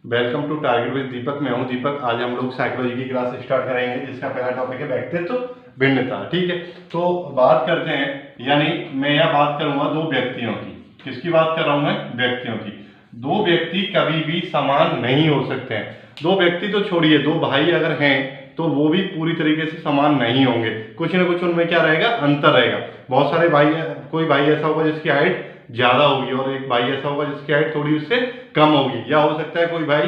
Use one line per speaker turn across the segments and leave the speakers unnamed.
Welcome to target with दीपक। मैं हूं दीपक। आज हम लोग साइकोलॉजी की क्लास स्टार्ट करेंगे जिसका पहला टॉपिक है व्यक्तित्व भिन्नता। ठीक है, तो बात करते हैं, यानी मैं यह बात करूंगा दो व्यक्तियों की। किसकी बात कर रहा हूं मैं? व्यक्तियों की। दो व्यक्ति कभी भी समान नहीं हो सकते हैं। दो व्यक्ति तो छोड़िए, दो भाई अगर हैं तो वो भी पूरी तरीके से समान नहीं होंगे। कुछ ना कुछ उनमें क्या रहेगा, अंतर रहेगा। बहुत सारे भाई, कोई भाई ऐसा होगा जिसकी हाइट ज्यादा होगी और एक भाई ऐसा होगा जिसकी हाइट थोड़ी उससे कम होगी। या हो सकता है कोई भाई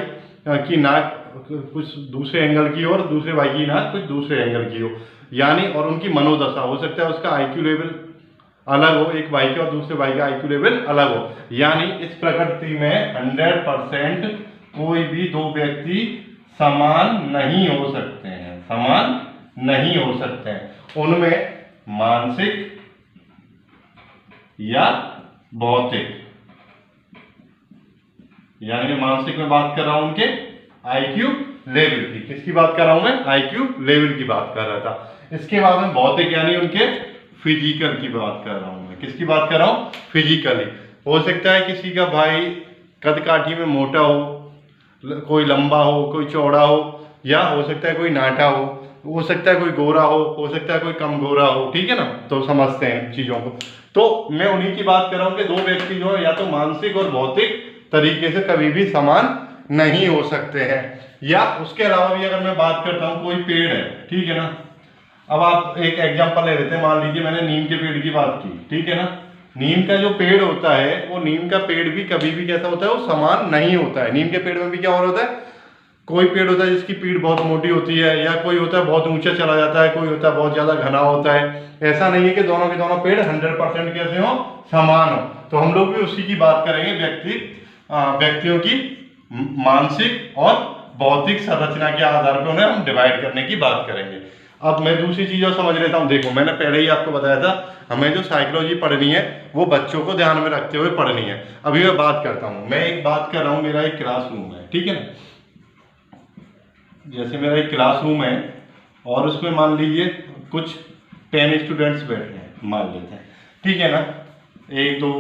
की नाक कुछ दूसरे एंगल की और दूसरे भाई की नाक कुछ दूसरे एंगल की हो, यानी और उनकी मनोदशा हो सकता है उसका आईक्यू लेवल अलग हो, एक भाई का और दूसरे भाई का आईक्यू लेवल अलग हो। यानी इस प्रकृति में 100% कोई भी दो व्यक्ति समान नहीं हो सकते हैं, समान नहीं हो सकते हैं। उनमें मानसिक या भौतिक, यानी मानसिक में बात कर रहा हूं उनके आईक्यू लेवल की। किसकी बात कर रहा हूं मैं? आईक्यू लेवल की बात कर रहा था। इसके बाद में भौतिक यानी उनके फिजिकल की बात कर रहा हूं मैं। किसकी बात कर रहा हूं? फिजिकली। हो सकता है किसी का भाई कद काठी में मोटा हो, कोई लंबा हो, कोई चौड़ा हो, या हो सकता है कोई नाटा हो सकता है कोई गोरा हो सकता है कोई कम गोरा हो। ठीक है ना, तो समझते हैं चीजों को। तो मैं उन्हीं की बात कर रहा हूं कि दो व्यक्ति जो है या तो मानसिक और भौतिक तरीके से कभी भी समान नहीं हो सकते हैं। या उसके अलावा भी अगर मैं बात करता हूं, कोई पेड़ है, ठीक है ना। अब आप एक एग्जांपल ले लेते हैं, मान लीजिए मैंने नीम के पेड़ की बात की, ठीक है ना। नीम का जो पेड़ होता है, वो नीम का पेड़ भी कभी भी कैसा होता है, वो समान नहीं होता है। नीम के पेड़ में भी क्या हो होता है, कोई पेड़ होता है जिसकी पीठ बहुत मोटी होती है, या कोई होता है बहुत ऊंचा चला जाता है, कोई होता है बहुत ज्यादा घना होता है। ऐसा नहीं है कि दोनों के दोनों पेड़ 100% कैसे हो, समान हो। तो हम लोग भी उसी की बात करेंगे, व्यक्तियों की मानसिक और भौतिक संरचना के आधार पर उन्हें हम डिवाइड करने की बात करेंगे। अब मैं दूसरी चीज और समझ लेता हूँ। देखो, मैंने पहले ही आपको बताया था, हमें जो साइकोलॉजी पढ़नी है वो बच्चों को ध्यान में रखते हुए पढ़नी है। अभी मैं बात करता हूँ, मैं एक बात कर रहा हूँ, मेरा एक क्लासरूम है, ठीक है ना। जैसे मेरा एक क्लासरूम है और उसमें मान लीजिए कुछ 10 स्टूडेंट्स बैठे हैं, मान लेते हैं, ठीक है ना। 1 2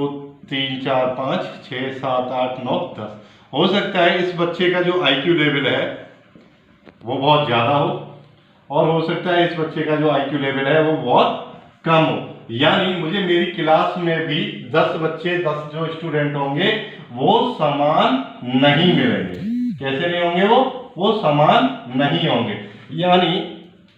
3 4 5 6 7 8 9 10। हो सकता है इस बच्चे का जो आईक्यू लेवल है वो बहुत ज्यादा हो, और हो सकता है इस बच्चे का जो आईक्यू लेवल है वो बहुत कम हो। यानी मुझे मेरी क्लास में भी 10 बच्चे, 10 जो स्टूडेंट होंगे वो समान नहीं मिलेंगे। कैसे नहीं होंगे? वो समान नहीं होंगे। यानी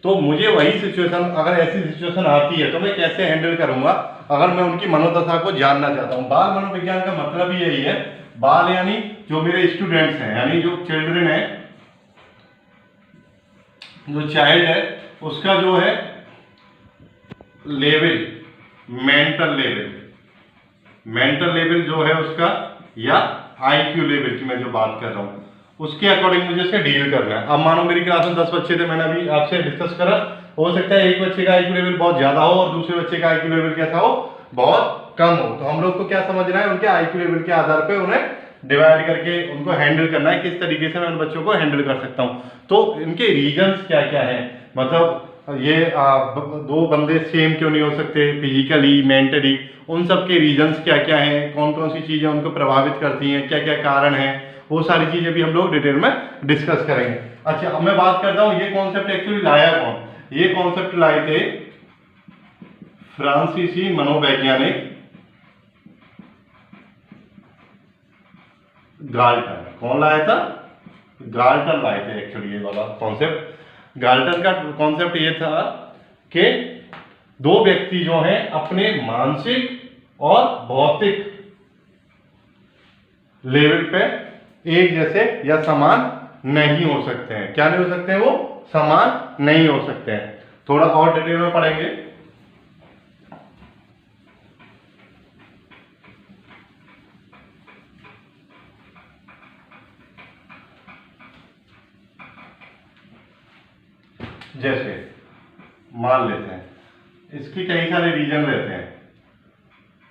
तो मुझे वही सिचुएशन, अगर ऐसी सिचुएशन आती है तो मैं कैसे हैंडल करूंगा, अगर मैं उनकी मनोदशा को जानना चाहता हूं। बाल मनोविज्ञान का मतलब ही यही है। बाल यानी जो मेरे स्टूडेंट्स हैं, यानी जो चिल्ड्रन है, जो चाइल्ड है, उसका जो है लेवल, मेंटल लेवल जो है उसका, या आईक्यू लेवल की मैं जो बात कर रहा हूं, उसके अकॉर्डिंग मुझे इससे डील करना है। अब मानो मेरी क्लास में 10 बच्चे थे, मैंने अभी आपसे डिस्कस करा, हो सकता है एक बच्चे का आईक्यू लेवल बहुत ज्यादा हो और दूसरे बच्चे का आईक्यू लेवल कैसा हो, बहुत कम हो। तो हम लोग को क्या समझना है, उनके आईक्यू लेवल के आधार पर उन्हें डिवाइड करके उनको हैंडल करना है, किस तरीके से मैं उन बच्चों को हैंडल कर सकता हूं। तो इनके रीजंस क्या क्या है, मतलब ये दो बंदे सेम क्यों नहीं हो सकते, फिजिकली, मेंटली, उन सब के रीजंस क्या क्या हैं, कौन कौन सी चीजें उनको प्रभावित करती हैं, क्या क्या कारण हैं, वो सारी चीजें भी हम लोग डिटेल में डिस्कस करेंगे। अच्छा, अब मैं बात करता हूँ ये कॉन्सेप्ट एक्चुअली लाया कौन। ये कॉन्सेप्ट लाए थे फ्रांसीसी मनोवैज्ञानिक गाल्टन। कौन लाया था? गाल्टन लाए थे एक्चुअली ये वाला कॉन्सेप्ट। गाल्टन का कॉन्सेप्ट ये था कि दो व्यक्ति जो हैं अपने मानसिक और भौतिक लेवल पे एक जैसे या समान नहीं हो सकते हैं। क्या नहीं हो सकते हैं? वो समान नहीं हो सकते हैं। थोड़ा और डिटेल में पढ़ेंगे। जैसे मान लेते हैं इसके कई सारे रीजन रहते हैं।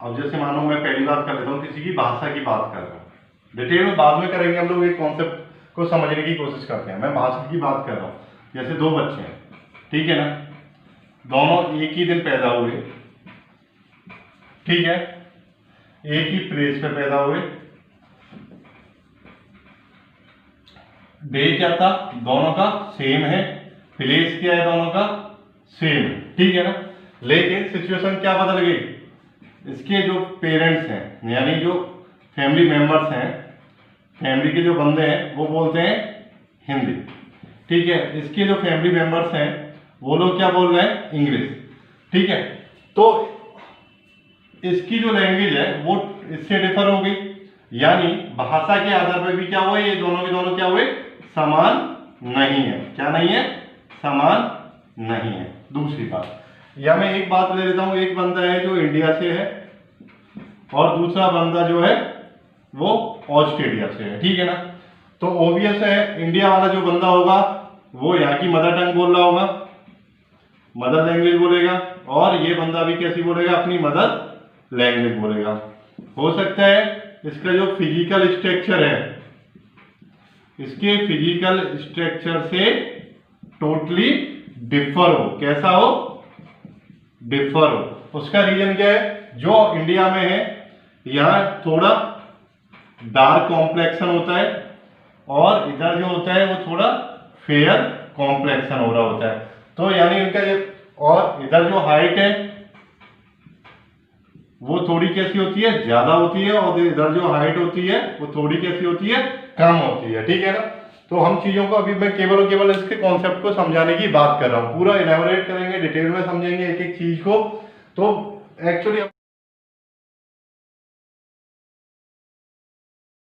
अब जैसे मानो मैं पहली बात कर लेता हूँ, किसी की भाषा की बात कर रहा हूँ, डिटेल में बाद में करेंगे हम लोग, एक कॉन्सेप्ट को समझने की कोशिश करते हैं। मैं भाषा की बात कर रहा हूँ, जैसे दो बच्चे हैं, ठीक है ना, दोनों एक ही दिन पैदा हुए, ठीक है, एक ही प्लेस पे पैदा हुए, डे क्या था, दोनों का सेम है, प्लेस क्या है, दोनों का सेम है, ठीक है ना। लेकिन सिचुएशन क्या बदल गई, इसके जो पेरेंट्स हैं यानी जो फैमिली मेंबर्स हैं, फैमिली के जो बंदे हैं वो बोलते हैं हिंदी, ठीक है। इसके जो फैमिली मेंबर्स हैं वो लोग क्या बोल रहे हैं, इंग्लिश, ठीक है। तो इसकी जो लैंग्वेज है वो इससे डिफर हो गई, यानी भाषा के आधार पर भी क्या हुआ, ये दोनों के दोनों क्या हुए, समान नहीं है। क्या नहीं है, समान नहीं है। दूसरी बात, या मैं एक बात ले लेता हूं, एक बंदा है जो इंडिया से है और दूसरा बंदा जो है वो ऑस्ट्रेलिया से है, ठीक है ना। तो ऑब्वियस है इंडिया वाला जो बंदा होगा वो यहाँ की मदर टंग बोल रहा होगा, मदर लैंग्वेज बोलेगा, और ये बंदा भी कैसी बोलेगा, अपनी मदर लैंग्वेज बोलेगा। हो सकता है इसका जो फिजिकल स्ट्रक्चर है, इसके फिजिकल स्ट्रक्चर से टोटली डिफर हो। कैसा हो, डिफर हो। उसका रीजन क्या है, जो इंडिया में है यहाँ थोड़ा डार्क कॉम्प्लेक्शन होता है और इधर जो होता है वो थोड़ा फेयर कॉम्प्लेक्शन हो रहा होता है। तो यानी इनका ये, और इधर जो हाइट है वो थोड़ी कैसी होती है, ज्यादा होती है, और इधर जो हाइट होती है वो थोड़ी कैसी होती है, कम होती है, ठीक है ना। तो हम चीजों को अभी मैं केवल और केवल इसके कॉन्सेप्ट को समझाने की बात कर रहा हूँ, पूरा इलेबोरेट करेंगे, डिटेल में समझेंगे एक एक चीज को। तो एक्चुअली